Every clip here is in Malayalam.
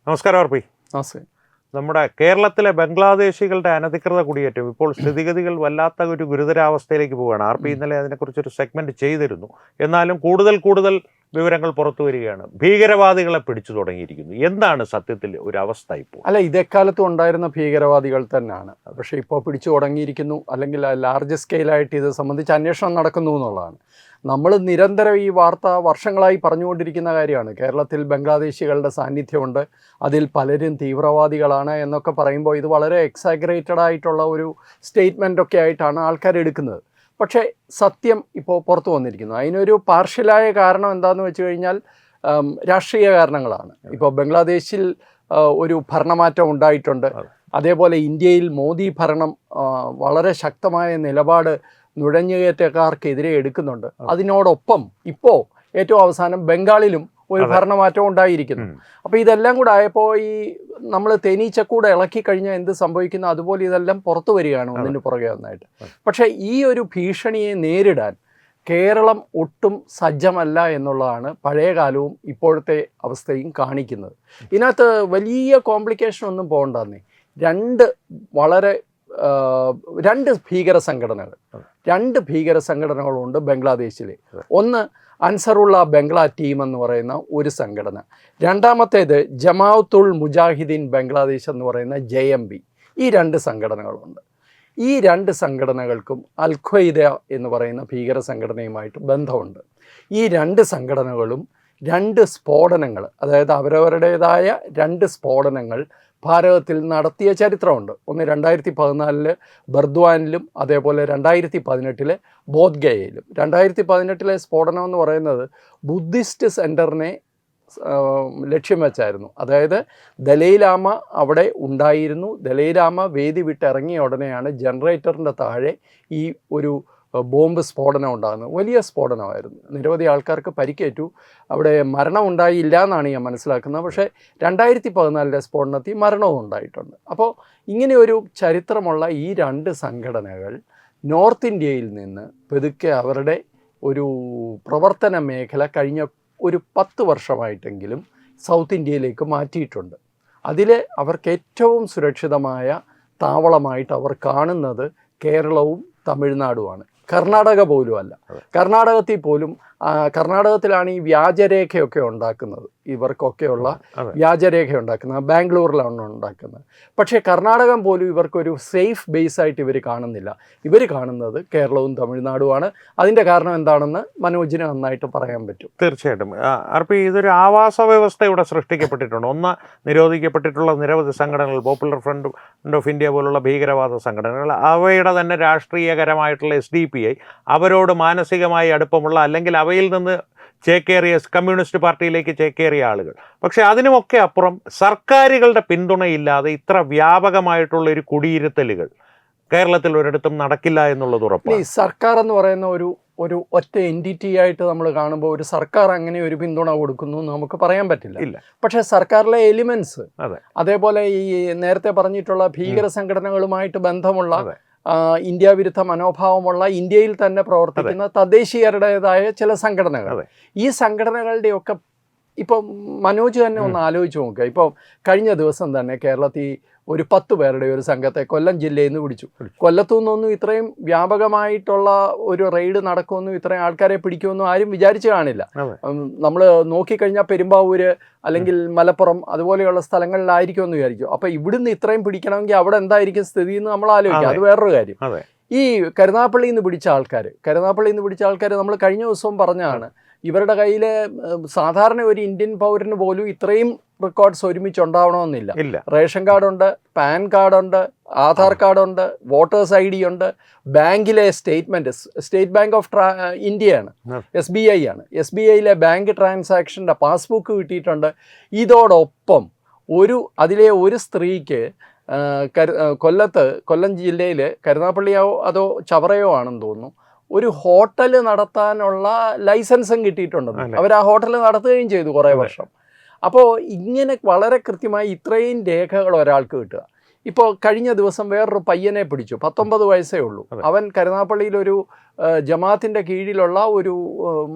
നമസ്കാരം ആർ പി. നമസ്കാരം. നമ്മുടെ കേരളത്തിലെ ബംഗ്ലാദേശികളുടെ അനധികൃത കുടിയേറ്റം ഇപ്പോൾ സ്ഥിതിഗതികൾ വല്ലാത്ത ഒരു ഗുരുതരാവസ്ഥയിലേക്ക് പോവുകയാണ്. ആർ പി ഇന്നലെ അതിനെക്കുറിച്ചൊരു സെഗ്മെന്റ് ചെയ്തിരുന്നു. എന്നാലും കൂടുതൽ വിവരങ്ങൾ പുറത്തു വരികയാണ്. ഭീകരവാദികളെ പിടിച്ചു തുടങ്ങിയിരിക്കുന്നു. എന്താണ് സത്യത്തിൽ ഒരു അവസ്ഥ ഇപ്പോൾ? അല്ല, ഇതേക്കാലത്തും ഉണ്ടായിരുന്ന ഭീകരവാദികൾ തന്നെയാണ്. പക്ഷേ ഇപ്പോൾ പിടിച്ചു തുടങ്ങിയിരിക്കുന്നു, അല്ലെങ്കിൽ ലാർജ് സ്കെയിലായിട്ട് ഇത് സംബന്ധിച്ച് അന്വേഷണം നടക്കുന്നു എന്നുള്ളതാണ്. നമ്മൾ നിരന്തരം ഈ വാർത്ത വർഷങ്ങളായി പറഞ്ഞുകൊണ്ടിരിക്കുന്ന കാര്യമാണ്. കേരളത്തിൽ ബംഗ്ലാദേശികളുടെ സാന്നിധ്യമുണ്ട്, അതിൽ പലരും തീവ്രവാദികളാണ് എന്നൊക്കെ പറയുമ്പോൾ ഇത് വളരെ എക്സാഗ്രേറ്റഡ് ആയിട്ടുള്ള ഒരു സ്റ്റേറ്റ്മെൻ്റൊക്കെ ആയിട്ടാണ് ആൾക്കാർ എടുക്കുന്നത്. പക്ഷേ സത്യം ഇപ്പോൾ പുറത്തു വന്നിരിക്കുന്നു. അതിനൊരു പാർഷ്യലായ കാരണം എന്താണെന്ന് വെച്ച് കഴിഞ്ഞാൽ രാഷ്ട്രീയ കാരണങ്ങളാണ്. ഇപ്പോൾ ബംഗ്ലാദേശിൽ ഒരു ഭരണമാറ്റം ഉണ്ടായിട്ടുണ്ട്. അതേപോലെ ഇന്ത്യയിൽ മോദി ഭരണം വളരെ ശക്തമായ നിലപാട് നുഴഞ്ഞുകയറ്റക്കാർക്കെതിരെ എടുക്കുന്നുണ്ട്. അതിനോടൊപ്പം ഇപ്പോൾ ഏറ്റവും അവസാനം ബംഗാളിലും ഒരു ഭരണമാറ്റം ഉണ്ടായിരിക്കുന്നു. അപ്പോൾ ഇതെല്ലാം കൂടെ ആയപ്പോൾ ഈ നമ്മൾ തേനീച്ചക്കൂടെ ഇളക്കി കഴിഞ്ഞാൽ എന്ത് സംഭവിക്കുന്നു അതുപോലെ ഇതെല്ലാം പുറത്തു വരികയാണ് ഒന്നിന് പുറകെ ഒന്നായിട്ട്. പക്ഷേ ഈ ഒരു ഭീഷണിയെ നേരിടാൻ കേരളം ഒട്ടും സജ്ജമല്ല എന്നുള്ളതാണ് പഴയ കാലവും ഇപ്പോഴത്തെ അവസ്ഥയും കാണിക്കുന്നത്. ഇതിനകത്ത് വലിയ കോംപ്ലിക്കേഷൻ ഒന്നും പോകണ്ടെന്നേ. രണ്ട് ഭീകര സംഘടനകളുണ്ട് ബംഗ്ലാദേശിൽ. ഒന്ന് അൻസറുള്ള ബംഗ്ലാ ടീം എന്ന് പറയുന്ന ഒരു സംഘടന, രണ്ടാമത്തേത് ജമാഅത്തുൽ മുജാഹിദീൻ ബംഗ്ലാദേശ് എന്ന് പറയുന്ന JMB. ഈ രണ്ട് സംഘടനകളുണ്ട്. ഈ രണ്ട് സംഘടനകൾക്കും അൽ ഖ്വയ്ദ എന്ന് പറയുന്ന ഭീകര സംഘടനയുമായിട്ട് ബന്ധമുണ്ട്. ഈ രണ്ട് സംഘടനകളും രണ്ട് സ്ഫോടനങ്ങൾ, അതായത് അവരവരുടേതായ രണ്ട് സ്ഫോടനങ്ങൾ ഭാരതത്തിൽ നടത്തിയ ചരിത്രമുണ്ട്. ഒന്ന് 2014 ബർദ്വാനിലും അതേപോലെ 2018 ബോധ്ഗയയിലും. 2018 സ്ഫോടനം എന്ന് പറയുന്നത് ബുദ്ധിസ്റ്റ് സെൻറ്ററിനെ ലക്ഷ്യം വെച്ചായിരുന്നു. അതായത് ദലൈലാമ അവിടെ ഉണ്ടായിരുന്നു. ദലൈലാമ വേദി വിട്ടിറങ്ങിയ ഉടനെയാണ് ജനറേറ്ററിൻ്റെ താഴെ ഈ ഒരു ബോംബ് സ്ഫോടനം ഉണ്ടാകുന്നത്. വലിയ സ്ഫോടനമായിരുന്നു. നിരവധി ആൾക്കാർക്ക് പരിക്കേറ്റു. അവിടെ മരണം ഉണ്ടായില്ല എന്നാണ് ഞാൻ മനസ്സിലാക്കുന്നത്. പക്ഷേ 2014 സ്ഫോടനത്തിൽ മരണവും ഉണ്ടായിട്ടുണ്ട്. അപ്പോൾ ഇങ്ങനെ ഒരു ചരിത്രമുള്ള ഈ രണ്ട് സംഘടനകൾ നോർത്ത് ഇന്ത്യയിൽ നിന്ന് പതുക്കെ അവരുടെ ഒരു പ്രവർത്തന മേഖല കഴിഞ്ഞ ഒരു 10 വർഷമായിട്ടെങ്കിലും സൗത്ത് ഇന്ത്യയിലേക്ക് മാറ്റിയിട്ടുണ്ട്. അതിൽ അവർക്ക് ഏറ്റവും സുരക്ഷിതമായ താവളമായിട്ട് അവർ കാണുന്നത് കേരളവും തമിഴ്നാടുമാണ്. കർണാടക പോലും അല്ല. കർണാടകത്തിലാണ് ഈ വ്യാജരേഖയൊക്കെ ഉണ്ടാക്കുന്നത്. ഇവർക്കൊക്കെയുള്ള വ്യാജരേഖ ഉണ്ടാക്കുന്നത് ബാംഗ്ലൂരിലാണ് ഉണ്ടാക്കുന്നത്. പക്ഷേ കർണാടകം പോലും ഇവർക്കൊരു സേഫ് ബേസ് ആയിട്ട് ഇവർ കാണുന്നില്ല. ഇവർ കാണുന്നത് കേരളവും തമിഴ്നാടുമാണ്. അതിൻ്റെ കാരണം എന്താണെന്ന് മനോജിന് നന്നായിട്ട് പറയാൻ പറ്റും. തീർച്ചയായിട്ടും ആർപി, ഇതൊരു ആവാസ വ്യവസ്ഥ ഇവിടെ സൃഷ്ടിക്കപ്പെട്ടിട്ടുണ്ട്. ഒന്ന്, നിരോധിക്കപ്പെട്ടിട്ടുള്ള നിരവധി സംഘടനകൾ, പോപ്പുലർ ഫ്രണ്ട് ഓഫ് ഇന്ത്യ പോലുള്ള ഭീകരവാദ സംഘടനകൾ, അവയുടെ തന്നെ രാഷ്ട്രീയകരമായിട്ടുള്ള SDPI, അവരോട് മാനസികമായി അടുപ്പമുള്ള അല്ലെങ്കിൽ അവയിൽ നിന്ന് ചേക്കേറിയ കമ്മ്യൂണിസ്റ്റ് പാർട്ടിയിലേക്ക് ചേക്കേറിയ ആളുകൾ. പക്ഷേ അതിനുമൊക്കെ അപ്പുറം സർക്കാരുകളുടെ പിന്തുണയില്ലാതെ ഇത്ര വ്യാപകമായിട്ടുള്ള ഒരു കുടിയിരുത്തലുകൾ കേരളത്തിൽ ഒരിടത്തും നടക്കില്ല എന്നുള്ളത് ഉറപ്പാണ്. ഈ സർക്കാർ എന്ന് പറയുന്ന ഒരു ഒറ്റ എൻറ്റിറ്റി ആയിട്ട് നമ്മൾ കാണുമ്പോൾ ഒരു സർക്കാർ അങ്ങനെ ഒരു പിന്തുണ കൊടുക്കുന്നു നമുക്ക് പറയാൻ പറ്റില്ല. പക്ഷേ സർക്കാരിലെ എലിമെന്റ്സ്, അതേപോലെ ഈ നേരത്തെ പറഞ്ഞിട്ടുള്ള ഭീകര സംഘടനകളുമായിട്ട് ബന്ധമുള്ള ഇന്ത്യ വിരുദ്ധ മനോഭാവമുള്ള ഇന്ത്യയിൽ തന്നെ പ്രവർത്തിക്കുന്ന തദ്ദേശീയരുടേതായ ചില സംഘടനകൾ, ഈ സംഘടനകളുടെയൊക്കെ ഇപ്പോൾ മനോജ് തന്നെ ഒന്ന് ആലോചിച്ച് നോക്കുക. ഇപ്പോൾ കഴിഞ്ഞ ദിവസം തന്നെ കേരളത്തിൽ ഒരു 10 പേരുടെ ഒരു സംഘത്തെ കൊല്ലം ജില്ലയിൽ നിന്ന് പിടിച്ചു. കൊല്ലത്തു നിന്നൊന്നും ഇത്രയും വ്യാപകമായിട്ടുള്ള ഒരു റെയ്ഡ് നടക്കുമെന്നും ഇത്രയും ആൾക്കാരെ പിടിക്കുമെന്നും ആരും വിചാരിച്ചു കാണില്ല. നമ്മൾ നോക്കിക്കഴിഞ്ഞാൽ പെരുമ്പാവൂര് അല്ലെങ്കിൽ മലപ്പുറം അതുപോലെയുള്ള സ്ഥലങ്ങളിലായിരിക്കുമെന്ന് വിചാരിക്കും. അപ്പോൾ ഇവിടുന്ന് ഇത്രയും പിടിക്കണമെങ്കിൽ അവിടെ എന്തായിരിക്കും സ്ഥിതി എന്ന് നമ്മൾ ആലോചിക്കുക. അത് വേറൊരു കാര്യം. ഈ കരുനാഗപ്പള്ളിയിൽ നിന്ന് പിടിച്ച ആൾക്കാർ നമ്മൾ കഴിഞ്ഞ ദിവസവും പറഞ്ഞതാണ്, ഇവരുടെ കയ്യിൽ സാധാരണ ഒരു ഇന്ത്യൻ പൗരന് പോലും ഇത്രയും റെക്കോർഡ്സ് ഒരുമിച്ച് ഉണ്ടാവണമെന്നില്ല. റേഷൻ കാർഡുണ്ട്, പാൻ കാർഡുണ്ട്, ആധാർ കാർഡുണ്ട്, വോട്ടേഴ്സ് ID ഉണ്ട്, ബാങ്കിലെ സ്റ്റേറ്റ്മെൻറ്റ്, സ്റ്റേറ്റ് ബാങ്ക് ഓഫ് ഇന്ത്യയാണ്, SBI ആണ്. SBIയിലെ ബാങ്ക് ട്രാൻസാക്ഷൻ്റെ പാസ്ബുക്ക് കിട്ടിയിട്ടുണ്ട്. ഇതോടൊപ്പം അതിലെ ഒരു സ്ത്രീക്ക് കൊല്ലം ജില്ലയിൽ കരുനാഗപ്പള്ളിയോ അതോ ചവറയോ ആണെന്ന് തോന്നുന്നു, ഒരു ഹോട്ടൽ നടത്താനുള്ള ലൈസൻസും കിട്ടിയിട്ടുണ്ടെന്ന്. അവർ ആ ഹോട്ടൽ നടത്തുകയും ചെയ്തു കുറേ വർഷം. അപ്പോൾ ഇങ്ങനെ വളരെ കൃത്യമായി ഇത്രയും രേഖകൾ ഒരാൾക്ക് കിട്ടുക. ഇപ്പോൾ കഴിഞ്ഞ ദിവസം വേറൊരു പയ്യനെ പിടിച്ചു, 19 വയസ്സേ ഉള്ളൂ. അവൻ കരുനാഗപ്പള്ളിയിലൊരു ജമാഅത്തിൻ്റെ കീഴിലുള്ള ഒരു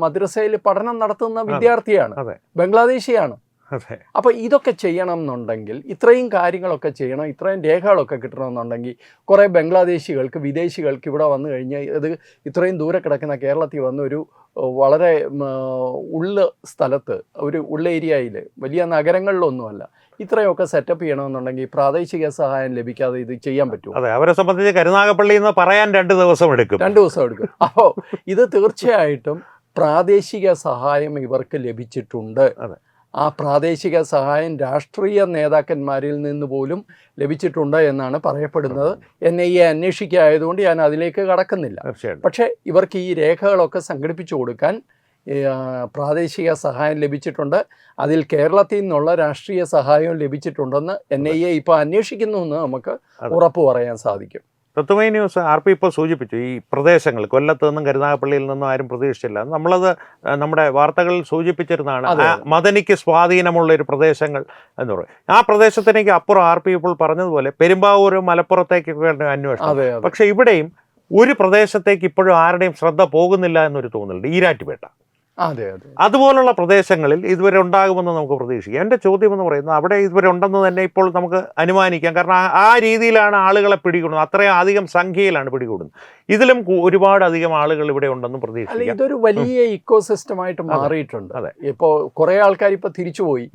മദ്രസയിൽ പഠനം നടത്തുന്ന വിദ്യാർത്ഥിയാണ്, ബംഗ്ലാദേശിയാണ്. അതെ. അപ്പോൾ ഇതൊക്കെ ചെയ്യണം എന്നുണ്ടെങ്കിൽ, ഇത്രയും കാര്യങ്ങളൊക്കെ ചെയ്യണം, ഇത്രയും രേഖകളൊക്കെ കിട്ടണമെന്നുണ്ടെങ്കിൽ കുറേ ബംഗ്ലാദേശികൾക്ക്, വിദേശികൾക്ക് ഇവിടെ വന്നു കഴിഞ്ഞാൽ ഇത് ഇത്രയും ദൂരെ കിടക്കുന്ന കേരളത്തിൽ വന്ന് ഒരു വളരെ ഉള്ള സ്ഥലത്ത്, ഒരു ഉള്ള ഏരിയയിൽ, വലിയ നഗരങ്ങളിലൊന്നുമല്ല, ഇത്രയൊക്കെ സെറ്റപ്പ് ചെയ്യണമെന്നുണ്ടെങ്കിൽ പ്രാദേശിക സഹായം ലഭിക്കാതെ ഇത് ചെയ്യാൻ പറ്റുമോ? അതെ, അവരെ സംബന്ധിച്ച് കരുനാഗപ്പള്ളി എന്ന് പറയാൻ 2 ദിവസം എടുക്കും. 2 ദിവസം എടുക്കും. അപ്പോൾ ഇത് തീർച്ചയായിട്ടും പ്രാദേശിക സഹായം ഇവർക്ക് ലഭിച്ചിട്ടുണ്ട്. ആ പ്രാദേശിക സഹായം രാഷ്ട്രീയ നേതാക്കന്മാരിൽ നിന്ന് പോലും ലഭിച്ചിട്ടുണ്ട് എന്നാണ് പറയപ്പെടുന്നത്. NIA അന്വേഷിക്കായതുകൊണ്ട് ഞാൻ അതിലേക്ക് കടക്കുന്നില്ല. പക്ഷേ ഇവർക്ക് ഈ രേഖകളൊക്കെ സംഘടിപ്പിച്ചു കൊടുക്കാൻ പ്രാദേശിക സഹായം ലഭിച്ചിട്ടുണ്ട്. അതിൽ കേരളത്തിൽ നിന്നുള്ള രാഷ്ട്രീയ സഹായവും ലഭിച്ചിട്ടുണ്ടെന്ന് NIA ഇപ്പോൾ അന്വേഷിക്കുന്നു എന്ന് നമുക്ക് ഉറപ്പ് പറയാൻ സാധിക്കും. തത്വമൈ ന്യൂസ് RP ഇപ്പോൾ സൂചിപ്പിച്ചു, ഈ പ്രദേശങ്ങൾ കൊല്ലത്ത് നിന്നും കരുനാഗപ്പള്ളിയിൽ നിന്നും ആരും പ്രതീക്ഷിച്ചില്ല. നമ്മളത് നമ്മുടെ വാർത്തകളിൽ സൂചിപ്പിച്ചിരുന്നതാണ്. മദനിക്ക് സ്വാധീനമുള്ളൊരു പ്രദേശങ്ങൾ എന്ന് പറയും. ആ പ്രദേശത്തിനേക്ക് അപ്പുറം RP ഇപ്പോൾ പറഞ്ഞതുപോലെ പെരുമ്പാവൂർ, മലപ്പുറത്തേക്കൊക്കെ അന്വേഷണം. പക്ഷെ ഇവിടെയും ഒരു പ്രദേശത്തേക്ക് ഇപ്പോഴും ആരുടെയും ശ്രദ്ധ പോകുന്നില്ല എന്നൊരു തോന്നലുണ്ട്, ഈരാറ്റുപേട്ട. അതുപോലുള്ള പ്രദേശങ്ങളിൽ ഇതുവരെ ഉണ്ടാകുമെന്ന് നമുക്ക് പ്രതീക്ഷിക്കാം. എൻ്റെ ചോദ്യം എന്ന് പറയുന്നത്, അവിടെ ഇതുവരെ ഉണ്ടെന്ന് തന്നെ ഇപ്പോൾ നമുക്ക് അനുമാനിക്കാം. കാരണം ആ രീതിയിലാണ് ആളുകളെ പിടികൂടുന്നത്, അത്രയും അധികം സംഖ്യയിലാണ് പിടികൂടുന്നത്. ഇതിലും ഒരുപാട് അധികം ആളുകൾ ഇവിടെ ഉണ്ടെന്ന് പ്രതീക്ഷിക്കാം. ഇതൊരു വലിയ ഇക്കോസിസ്റ്റമായിട്ട് മാറിയിട്ടുണ്ട്. ഇപ്പോൾ കുറേ ആൾക്കാർ ഇപ്പോൾ തിരിച്ചുപോയി,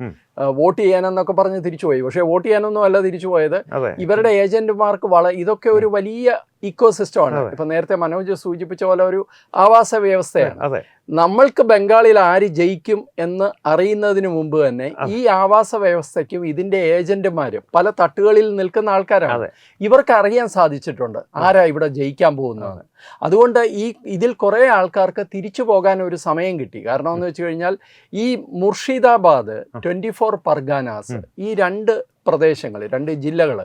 വോട്ട് ചെയ്യാനെന്നൊക്കെ പറഞ്ഞ് തിരിച്ചുപോയി. പക്ഷേ വോട്ട് ചെയ്യാനൊന്നും അല്ല തിരിച്ചുപോയത്, ഇവരുടെ ഏജന്റുമാർക്ക് ഇതൊക്കെ ഒരു വലിയ ഇക്കോസിസ്റ്റമാണ്. ഇപ്പൊ നേരത്തെ മനോജ് സൂചിപ്പിച്ച പോലെ ഒരു ആവാസ വ്യവസ്ഥയാണ്. നമ്മൾക്ക് ബംഗാളിൽ ആര് ജയിക്കും എന്ന് അറിയുന്നതിന് മുമ്പ് തന്നെ ഈ ആവാസ വ്യവസ്ഥയ്ക്കും ഇതിന്റെ ഏജന്റുമാരും പല തട്ടുകളിൽ നിൽക്കുന്ന ആൾക്കാരാണ്. ഇവർക്ക് അറിയാൻ സാധിച്ചിട്ടുണ്ട് ആരാ ഇവിടെ ജയിക്കാൻ പോകുന്നത്. അതുകൊണ്ട് ഇതിൽ കുറേ ആൾക്കാർക്ക് തിരിച്ചു പോകാൻ ഒരു സമയം കിട്ടി. കാരണം എന്ന് വെച്ച് കഴിഞ്ഞാൽ ഈ മുർഷിദാബാദ്, 24 പർഗാനാസ്, ഈ 2 പ്രദേശങ്ങൾ, 2 ജില്ലകൾ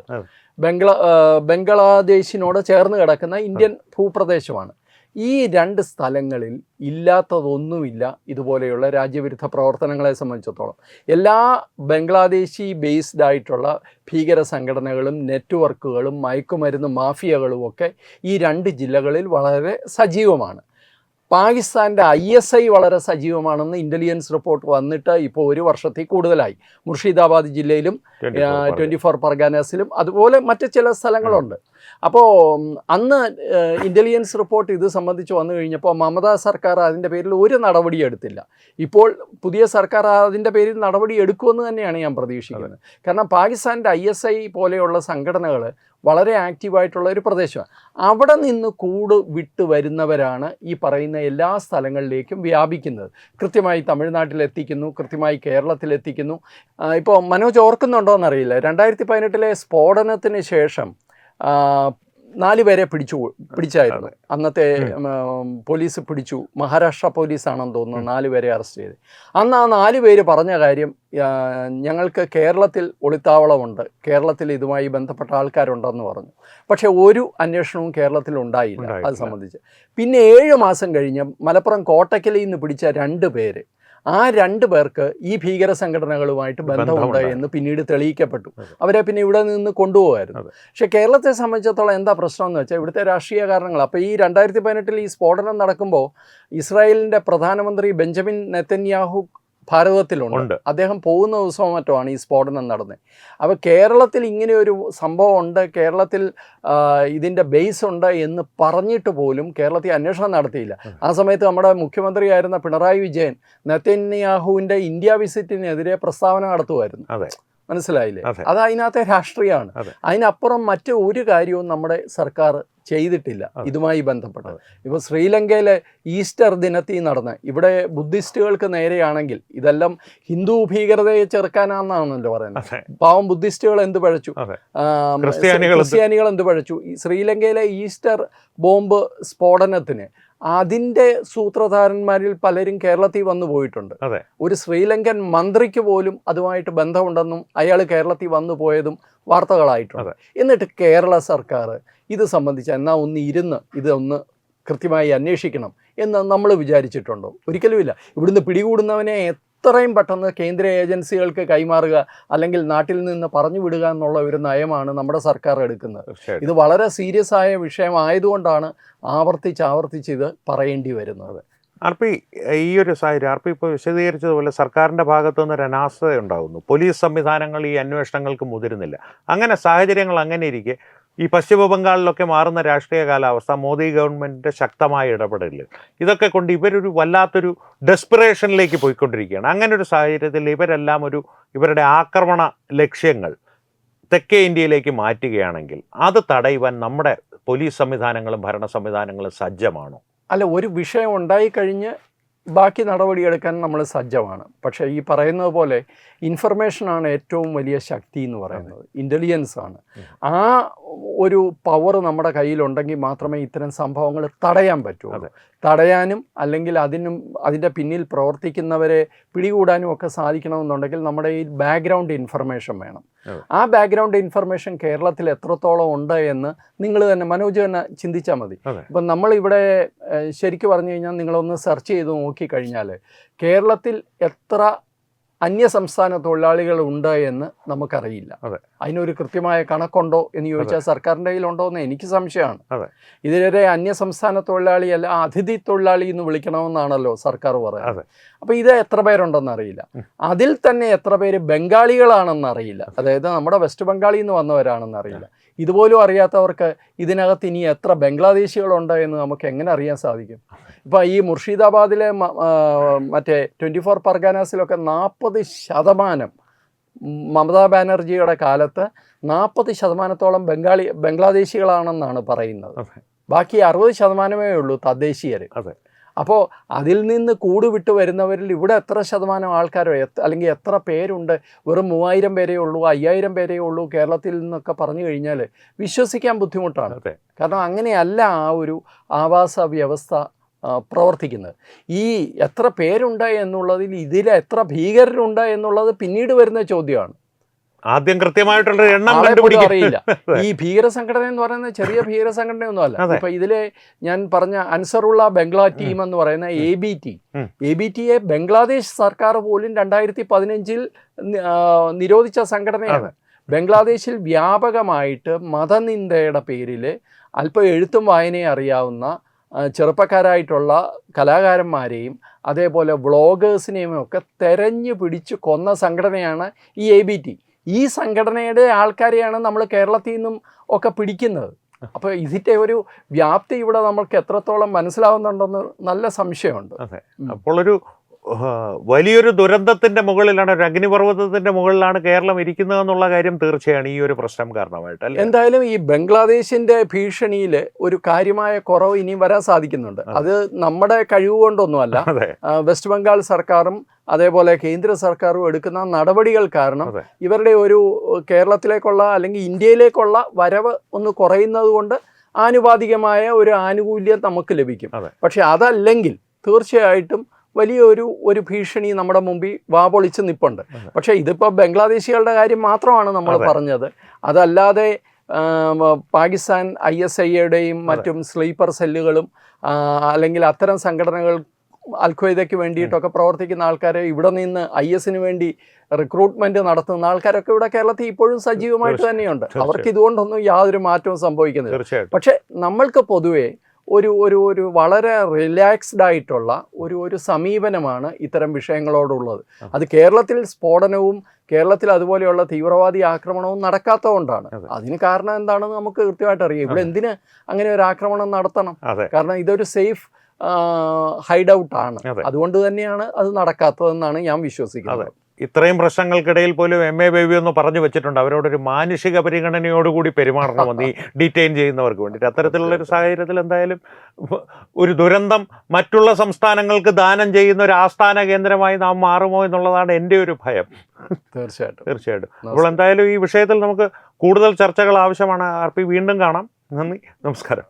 ബംഗ്ലാദേശിനോട് ചേർന്ന് കിടക്കുന്ന ഇന്ത്യൻ ഭൂപ്രദേശമാണ്. ഈ 2 സ്ഥലങ്ങളിൽ ഇല്ലാത്തതൊന്നുമില്ല ഇതുപോലെയുള്ള രാജ്യവിരുദ്ധ പ്രവർത്തനങ്ങളെ സംബന്ധിച്ചിടത്തോളം. എല്ലാ ബംഗ്ലാദേശി ബേസ്ഡ് ആയിട്ടുള്ള ഭീകര സംഘടനകളും നെറ്റ്വർക്കുകളും മയക്കുമരുന്ന് മാഫിയകളും ഒക്കെ ഈ 2 ജില്ലകളിൽ വളരെ സജീവമാണ്. പാകിസ്ഥാൻ്റെ ISI വളരെ സജീവമാണെന്ന് ഇൻ്റലിജൻസ് റിപ്പോർട്ട് വന്നിട്ട് ഇപ്പോൾ 1 വർഷത്തിൽ കൂടുതലായി. മുർഷിദാബാദ് ജില്ലയിലും 24 പർഗാനാസിലും അതുപോലെ മറ്റ് ചില സ്ഥലങ്ങളുണ്ട്. അപ്പോൾ അന്ന് ഇൻ്റലിജൻസ് റിപ്പോർട്ട് ഇത് സംബന്ധിച്ച് വന്നു കഴിഞ്ഞപ്പോൾ മമതാ സർക്കാർ അതിൻ്റെ പേരിൽ ഒരു നടപടി എടുത്തില്ല. ഇപ്പോൾ പുതിയ സർക്കാർ അതിൻ്റെ പേരിൽ നടപടി എടുക്കുമെന്ന് തന്നെയാണ് ഞാൻ പ്രതീക്ഷിക്കുന്നത്. കാരണം പാകിസ്ഥാൻ്റെ ISI പോലെയുള്ള സംഘടനകൾ വളരെ ആക്റ്റീവായിട്ടുള്ള ഒരു പ്രദേശമാണ്. അവിടെ നിന്ന് വിട്ട് വരുന്നവരാണ് ഈ പറയുന്ന എല്ലാ സ്ഥലങ്ങളിലേക്കും വ്യാപിക്കുന്നത്. കൃത്യമായി തമിഴ്നാട്ടിലെത്തിക്കുന്നു, കൃത്യമായി കേരളത്തിലെത്തിക്കുന്നു. ഇപ്പോൾ മനോജ് ഓർക്കുന്നുണ്ടോ എന്നറിയില്ല, 2018 സ്ഫോടനത്തിന് ശേഷം 4 പേരെ പിടിച്ചായിരുന്നു. അന്നത്തെ പോലീസ് പിടിച്ചു. മഹാരാഷ്ട്ര പോലീസാണെന്ന് തോന്നുന്നു 4 പേരെ അറസ്റ്റ് ചെയ്ത്. അന്ന് ആ 4 പേര് പറഞ്ഞ കാര്യം, ഞങ്ങൾക്ക് കേരളത്തിൽ ഒളിത്താവളമുണ്ട്, കേരളത്തിൽ ഇതുമായി ബന്ധപ്പെട്ട ആൾക്കാരുണ്ടെന്ന് പറഞ്ഞു. പക്ഷേ ഒരു അന്വേഷണവും കേരളത്തിൽ ഉണ്ടായില്ല അത് സംബന്ധിച്ച്. പിന്നെ 7 മാസം കഴിഞ്ഞ് മലപ്പുറം കോട്ടക്കലിൽ നിന്ന് പിടിച്ച 2 പേര്, ആ 2 പേർക്ക് ഈ ഭീകര സംഘടനകളുമായിട്ട് ബന്ധമുണ്ട് എന്ന് പിന്നീട് തെളിയിക്കപ്പെട്ടു. അവരെ പിന്നെ ഇവിടെ നിന്ന് കൊണ്ടുപോകായിരുന്നു. പക്ഷെ കേരളത്തെ സംബന്ധിച്ചിടത്തോളം എന്താ പ്രശ്നം എന്ന് വെച്ചാൽ ഇവിടുത്തെ രാഷ്ട്രീയ കാരണങ്ങൾ. അപ്പോൾ ഈ 2018 ഈ സ്ഫോടനം നടക്കുമ്പോൾ ഇസ്രായേലിൻ്റെ പ്രധാനമന്ത്രി ബെഞ്ചമിൻ നെതന്യാഹു ഭാരതത്തിലുണ്ട്. അദ്ദേഹം പോകുന്ന ദിവസവും മറ്റുമാണ് ഈ സ്ഫോടനം നടന്നത്. അപ്പോൾ കേരളത്തിൽ ഇങ്ങനെ ഒരു സംഭവം ഉണ്ട്, കേരളത്തിൽ ഇതിൻ്റെ ബേസ് ഉണ്ട് എന്ന് പറഞ്ഞിട്ട് പോലും കേരളത്തിൽ അന്വേഷണം നടത്തിയില്ല. ആ സമയത്ത് നമ്മുടെ മുഖ്യമന്ത്രിയായിരുന്ന പിണറായി വിജയൻ നെതന്യാഹുവിൻ്റെ ഇന്ത്യ വിസിറ്റിനെതിരെ പ്രസ്താവന നടത്തുമായിരുന്നു. മനസ്സിലായില്ലേ? അത് അതിനകത്തെ രാഷ്ട്രീയമാണ്. അതിനപ്പുറം മറ്റ് ഒരു കാര്യവും നമ്മുടെ സർക്കാർ ചെയ്തിട്ടില്ല ഇതുമായി ബന്ധപ്പെട്ടത്. ഇപ്പോൾ ശ്രീലങ്കയിലെ ഈസ്റ്റർ ദിനത്തിൽ നടന്ന, ഇവിടെ ബുദ്ധിസ്റ്റുകൾക്ക് നേരെയാണെങ്കിൽ ഇതെല്ലാം ഹിന്ദു ഭീകരതയെ ചെറുക്കാനാണെന്നാണല്ലോ പറയുന്നത്. പാവം ബുദ്ധിസ്റ്റുകൾ എന്ത് പഴച്ചു, ക്രിസ്ത്യാനികൾ എന്ത് പഴച്ചു. ഈ ശ്രീലങ്കയിലെ ഈസ്റ്റർ ബോംബ് സ്ഫോടനത്തിന് അതിൻ്റെ സൂത്രധാരന്മാരിൽ പലരും കേരളത്തിൽ വന്നു പോയിട്ടുണ്ട്. ഒരു ശ്രീലങ്കൻ മന്ത്രിക്ക് പോലും അതുമായിട്ട് ബന്ധമുണ്ടെന്നും അയാൾ കേരളത്തിൽ വന്നു പോയതും വാർത്തകളായിട്ടുണ്ട്. എന്നിട്ട് കേരള സർക്കാർ ഇത് സംബന്ധിച്ച് എന്നാ ഇതൊന്ന് കൃത്യമായി അന്വേഷിക്കണം എന്ന് നമ്മൾ വിചാരിച്ചിട്ടുണ്ടോ? ഒരിക്കലുമില്ല. ഇവിടുന്ന് പിടികൂടുന്നവനെ എത്രയും പെട്ടെന്ന് കേന്ദ്ര ഏജൻസികൾക്ക് കൈമാറുക, അല്ലെങ്കിൽ നാട്ടിൽ നിന്ന് പറഞ്ഞു വിടുക എന്നുള്ള ഒരു നയമാണ് നമ്മുടെ സർക്കാർ എടുക്കുന്നത്. ഇത് വളരെ സീരിയസ് ആയ വിഷയമായതുകൊണ്ടാണ് ആവർത്തിച്ച് ഇത് പറയേണ്ടി വരുന്നത്. ആർപി, ഈ ഒരു സാഹചര്യം ആർപി ഇപ്പോൾ വിശദീകരിച്ചതുപോലെ സർക്കാരിൻ്റെ ഭാഗത്തു നിന്നൊരു അനാസ്ഥത ഉണ്ടാകുന്നു. പോലീസ് സംവിധാനങ്ങൾ ഈ അന്വേഷണങ്ങൾക്ക് മുതിരുന്നില്ല. അങ്ങനെ സാഹചര്യങ്ങൾ അങ്ങനെ ഇരിക്കെ ഈ പശ്ചിമ ബംഗാളിലൊക്കെ മാറുന്ന രാഷ്ട്രീയ കാലാവസ്ഥ, മോദി ഗവൺമെൻറ്റിൻ്റെ ശക്തമായ ഇടപെടൽ, ഇതൊക്കെ കൊണ്ട് ഇവരൊരു വല്ലാത്തൊരു ഡെസ്പിറേഷനിലേക്ക് പോയിക്കൊണ്ടിരിക്കുകയാണ്. അങ്ങനെ ഒരു സാഹചര്യത്തിൽ ഇവരെല്ലാം ഇവരുടെ ആക്രമണ ലക്ഷ്യങ്ങൾ തെക്കേ ഇന്ത്യയിലേക്ക് മാറ്റുകയാണെങ്കിൽ അത് തടയുവാൻ നമ്മുടെ പോലീസ് സംവിധാനങ്ങളും ഭരണ സംവിധാനങ്ങളും സജ്ജമാണോ? അല്ല, ഒരു വിഷയം ഉണ്ടായിക്കഴിഞ്ഞ് ബാക്കി നടപടിയെടുക്കാൻ നമ്മൾ സജ്ജമാണ്. പക്ഷേ ഈ പറയുന്നത് പോലെ ഇൻഫർമേഷനാണ് ഏറ്റവും വലിയ ശക്തി എന്ന് പറയുന്നത്, ഇൻ്റലിജൻസ് ആണ്. ആ ഒരു പവർ നമ്മുടെ കയ്യിലുണ്ടെങ്കിൽ മാത്രമേ ഇത്തരം സംഭവങ്ങൾ തടയാൻ പറ്റുള്ളൂ. തടയാനും അല്ലെങ്കിൽ അതിൻ്റെ പിന്നിൽ പ്രവർത്തിക്കുന്നവരെ പിടികൂടാനും ഒക്കെ സാധിക്കണമെന്നുണ്ടെങ്കിൽ നമ്മുടെ ഈ ബാക്ക്ഗ്രൗണ്ട് ഇൻഫർമേഷൻ വേണം. ആ ബാക്ക്ഗ്രൗണ്ട് ഇൻഫർമേഷൻ കേരളത്തിൽ എത്രത്തോളം ഉണ്ട് എന്ന് നിങ്ങൾ തന്നെ, മനോജ് തന്നെ ചിന്തിച്ചാൽ മതി. ഇപ്പം നമ്മളിവിടെ ശരിക്കും പറഞ്ഞു കഴിഞ്ഞാൽ നിങ്ങളൊന്ന് സെർച്ച് ചെയ്ത് നോക്കിക്കഴിഞ്ഞാൽ കേരളത്തിൽ എത്ര അന്യസംസ്ഥാന തൊഴിലാളികൾ ഉണ്ട് എന്ന് നമുക്കറിയില്ല. അതിനൊരു കൃത്യമായ കണക്കുണ്ടോ എന്ന് ചോദിച്ചാൽ സർക്കാരിൻ്റെ കയ്യിലുണ്ടോ എന്ന് എനിക്ക് സംശയമാണ്. ഇതിനെ അന്യസംസ്ഥാന തൊഴിലാളിയല്ല, അതിഥി തൊഴിലാളി എന്ന് വിളിക്കണമെന്നാണല്ലോ സർക്കാർ പറയുന്നത്. അപ്പോൾ ഇത് എത്ര പേരുണ്ടെന്ന് അറിയില്ല. അതിൽ തന്നെ എത്ര പേര് ബംഗാളികളാണെന്ന് അറിയില്ല, അതായത് നമ്മുടെ വെസ്റ്റ് ബംഗാളിൽ നിന്ന് വന്നവരാണെന്ന് അറിയില്ല. ഇതുപോലും അറിയാത്തവർക്ക് ഇതിനകത്ത് ഇനി എത്ര ബംഗ്ലാദേശികളുണ്ട് എന്ന് നമുക്ക് എങ്ങനെ അറിയാൻ സാധിക്കും? ഇപ്പോൾ ഈ മുർഷിദാബാദിലെ മറ്റേ 24 പർഗാനാസിലൊക്കെ 40% മമതാ ബാനർജിയുടെ കാലത്ത് 40%-ഓളം ബംഗ്ലാദേശികളാണെന്നാണ് പറയുന്നത്. ബാക്കി 60% ഉള്ളൂ തദ്ദേശീയർ. അപ്പോൾ അതിൽ നിന്ന് കൂടുവിട്ട് വരുന്നവരിൽ ഇവിടെ എത്ര ശതമാനം ആൾക്കാരോ അല്ലെങ്കിൽ എത്ര പേരുണ്ട്? വെറും 3000 പേരേ ഉള്ളൂ, 5000 പേരേ ഉള്ളൂ കേരളത്തിൽ നിന്നൊക്കെ പറഞ്ഞു കഴിഞ്ഞാൽ വിശ്വസിക്കാൻ ബുദ്ധിമുട്ടാണ്. കാരണം അങ്ങനെയല്ല ആ ഒരു ആവാസ വ്യവസ്ഥ പ്രവർത്തിക്കുന്നത്. ഈ എത്ര പേരുണ്ട് എന്നുള്ളതിൽ ഇതിൽ എത്ര ഭീകരരുണ്ട് എന്നുള്ളത് പിന്നീട് വരുന്ന ചോദ്യമാണ്. ആദ്യം കൃത്യമായിട്ടുള്ള എണ്ണം കണ്ടുപിടിക്കാൻ അറിയില്ല. ഈ ഭീകര സംഘടന എന്ന് പറയുന്നത് ചെറിയ ഭീകര സംഘടനയൊന്നും അല്ല. ഇപ്പൊ ഇതിലെ ഞാൻ പറഞ്ഞ അൻസറുള്ള ബംഗ്ലാ ടീം എന്ന് പറയുന്ന ABTയെ ബംഗ്ലാദേശ് സർക്കാർ പോലും 2015 നിരോധിച്ച സംഘടനയാണ്. ബംഗ്ലാദേശിൽ വ്യാപകമായിട്ട് മതനിന്ദയുടെ പേരിൽ അല്പം എഴുത്തും വായനയും അറിയാവുന്ന ചെറുപ്പക്കാരായിട്ടുള്ള കലാകാരന്മാരെയും അതേപോലെ വ്ളോഗേഴ്സിനെയും ഒക്കെ തെരഞ്ഞു പിടിച്ച് കൊന്ന സംഘടനയാണ് ഈ ABT. ഈ സംഘടനയുടെ ആൾക്കാരെയാണ് നമ്മൾ കേരളത്തിൽ നിന്നും ഒക്കെ പിടിക്കുന്നത്. അപ്പോൾ ഇതിൻ്റെ ഒരു വ്യാപ്തി ഇവിടെ നമ്മൾക്ക് എത്രത്തോളം മനസ്സിലാവുന്നുണ്ടെന്ന് നല്ല സംശയമുണ്ട്. അപ്പോൾ ഒരു വലിയൊരു ദുരന്തത്തിൻ്റെ മുകളിലാണ്, ഒരു അഗ്നിപർവ്വതത്തിൻ്റെ മുകളിലാണ് കേരളം ഇരിക്കുന്നതെന്നുള്ള കാര്യം തീർച്ചയാണ് ഈ ഒരു പ്രശ്നം കാരണമായിട്ട്. എന്തായാലും ഈ ബംഗ്ലാദേശിൻ്റെ ഭീഷണിയിൽ ഒരു കാര്യമായ കുറവ് ഇനി വരാൻ സാധിക്കുന്നുണ്ട്. അത് നമ്മുടെ കഴിവ് കൊണ്ടൊന്നുമല്ല. വെസ്റ്റ് ബംഗാൾ സർക്കാരും അതേപോലെ കേന്ദ്ര സർക്കാരും എടുക്കുന്ന നടപടികൾ കാരണം ഇവരുടെ ഒരു കേരളത്തിലേക്കുള്ള അല്ലെങ്കിൽ ഇന്ത്യയിലേക്കുള്ള വരവ് ഒന്ന് കുറയുന്നത് കൊണ്ട് ആനുപാതികമായ ഒരു ആനുകൂല്യം നമുക്ക് ലഭിക്കും. പക്ഷെ അതല്ലെങ്കിൽ തീർച്ചയായിട്ടും വലിയൊരു ഭീഷണി നമ്മുടെ മുമ്പിൽ വാപൊളിച്ച് നിൽപ്പുണ്ട്. പക്ഷേ ഇതിപ്പോൾ ബംഗ്ലാദേശികളുടെ കാര്യം മാത്രമാണ് നമ്മൾ പറഞ്ഞത്. അതല്ലാതെ പാകിസ്ഥാൻ ISIയുടെയും മറ്റും സ്ലീപ്പർ സെല്ലുകളും അല്ലെങ്കിൽ അത്തരം സംഘടനകൾ അൽ-ഖ്വയ്ദയ്ക്ക് വേണ്ടിയിട്ടൊക്കെ പ്രവർത്തിക്കുന്ന ആൾക്കാരെ ഇവിടെ നിന്ന് ISന് വേണ്ടി റിക്രൂട്ട്മെൻറ്റ് നടത്തുന്ന ആൾക്കാരൊക്കെ ഇവിടെ കേരളത്തിൽ ഇപ്പോഴും സജീവമായിട്ട് തന്നെയുണ്ട്. അവർക്ക് ഇതുകൊണ്ടൊന്നും യാതൊരു മാറ്റവും സംഭവിക്കുന്നില്ല. പക്ഷേ നമ്മൾക്ക് പൊതുവേ ഒരു വളരെ റിലാക്സ്ഡ് ആയിട്ടുള്ള ഒരു സമീപനമാണ് ഇത്തരം വിഷയങ്ങളോടുള്ളത്. അത് കേരളത്തിൽ സ്ഫോടനവും കേരളത്തിൽ അതുപോലെയുള്ള തീവ്രവാദി ആക്രമണവും നടക്കാത്തതുകൊണ്ടാണ്. അതിന് കാരണം എന്താണെന്ന് നമുക്ക് കൃത്യമായിട്ട് അറിയാം. ഇവിടെ എന്തിന് അങ്ങനെ ഒരു ആക്രമണം നടത്തണം? കാരണം ഇതൊരു സേഫ് ഹൈഡ് ഔട്ട് ആണ്. അതുകൊണ്ട് തന്നെയാണ് അത് നടക്കാത്തതെന്നാണ് ഞാൻ വിശ്വസിക്കുന്നത്. ഇത്രയും പ്രശ്നങ്ങൾക്കിടയിൽ പോലും MA ബേബി ഒന്ന് പറഞ്ഞു വെച്ചിട്ടുണ്ട്, അവരോടൊരു മാനുഷിക പരിഗണനയോടുകൂടി പെരുമാറണമെന്ന് ഈ ഡീറ്റെയിൻ ചെയ്യുന്നവർക്ക് വേണ്ടിയിട്ട്. അത്തരത്തിലുള്ളൊരു സാഹചര്യത്തിൽ എന്തായാലും ഒരു ദുരന്തം മറ്റുള്ള സംസ്ഥാനങ്ങൾക്ക് ദാനം ചെയ്യുന്ന ഒരു ആസ്ഥാന കേന്ദ്രമായി നാം മാറുമോ എന്നുള്ളതാണ് എൻ്റെ ഒരു ഭയം. തീർച്ചയായിട്ടും. അപ്പോൾ എന്തായാലും ഈ വിഷയത്തിൽ നമുക്ക് കൂടുതൽ ചർച്ചകൾ ആവശ്യമാണ്. RP വീണ്ടും കാണാം. നന്ദി. നമസ്കാരം.